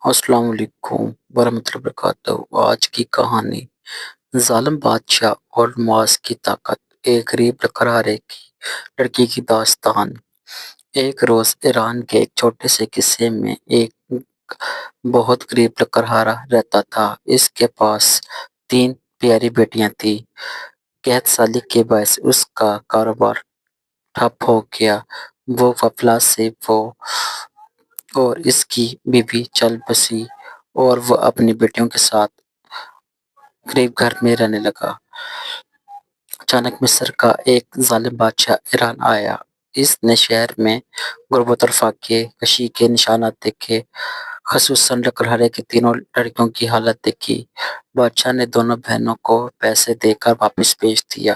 السلام علیکم ورحمۃ اللہ وبرکاتہ۔ آج کی کہانی ظالم بادشاہ اور نماز کی طاقت، ایک غریب لکڑہارے کی لڑکی کی داستان۔ ایک روز ایران کے ایک چھوٹے سے قصے میں ایک بہت غریب لکڑہارا رہتا تھا۔ اس کے پاس 3 پیاری بیٹیاں تھیں۔ قحط سالی کے باعث اس کا کاروبار ٹھپ ہو گیا۔ وہ افلاس سے اور اس کی بیوی چل بسی اور وہ اپنی بیٹیوں کے ساتھ غریب گھر میں رہنے لگا۔ اچانک مصر کا ایک ظالم بادشاہ ایران آیا۔ اس نے شہر میں غربت اور فاقے کشی کے نشانات دیکھے، خصوصاً لکڑہارے کی تینوں لڑکیوں کی حالت دیکھی۔ بادشاہ نے دونوں بہنوں کو پیسے دے کر واپس بھیج دیا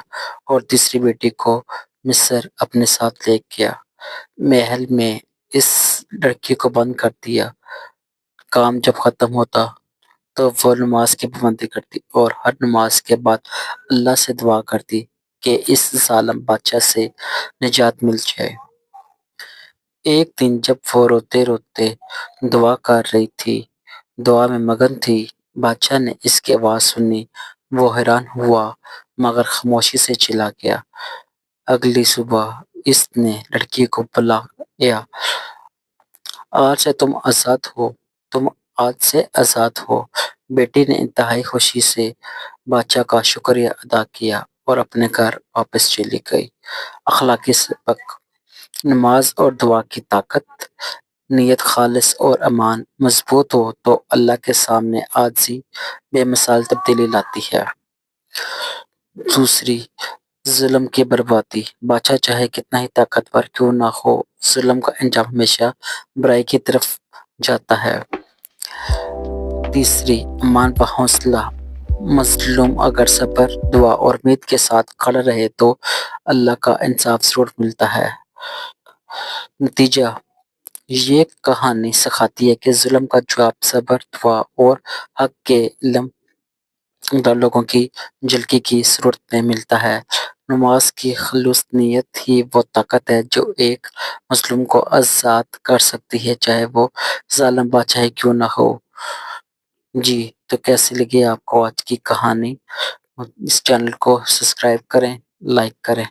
اور تیسری بیٹی کو مصر اپنے ساتھ لے گیا۔ محل میں اس لڑکی کو بند کر دیا۔ کام جب ختم ہوتا تو وہ نماز کی پابندی کرتی اور ہر نماز کے بعد اللہ سے دعا کرتی کہ اس ظالم بادشاہ سے نجات مل جائے۔ ایک دن جب وہ روتے روتے دعا کر رہی تھی، دعا میں مگن تھی، بادشاہ نے اس کی آواز سنی۔ وہ حیران ہوا مگر خاموشی سے چلا گیا۔ اگلی صبح اس نے لڑکی کو بلایا، آج سے تم آزاد ہو، تم آج سے آزاد ہو۔ بیٹی نے انتہائی خوشی سے بادشاہ کا شکریہ ادا کیا اور اپنے گھر واپس چلی گئی۔ اخلاقی سبق: نماز اور دعا کی طاقت۔ نیت خالص اور ایمان مضبوط ہو تو اللہ کے سامنے عاجزی بے مثال تبدیلی لاتی ہے۔ دوسری، ظلم کی بربادی۔ بادشاہ چاہے کتنا ہی طاقتور کیوں نہ ہو، ظلم کا انجام ہمیشہ برائی کی طرف جاتا ہے۔ تیسری، ایمان و حوصلہ۔ مظلوم اگر صبر، دعا اور امید کے ساتھ کھڑا رہے تو اللہ کا انصاف ضرور ملتا ہے۔ نتیجہ: یہ کہانی سکھاتی ہے کہ ظلم کا جواب صبر، دعا اور حق کے علم دار لوگوں کی جھلکی کی صورت میں ملتا ہے۔ نماز کی خالص نیت ہی وہ طاقت ہے جو ایک مظلوم کو آزاد کر سکتی ہے، چاہے وہ ظالم بادشاہ ہی کیوں نہ ہو۔ جی تو کیسی لگی آپ کو آج کی کہانی؟ اس چینل کو سبسکرائب کریں، لائک کریں۔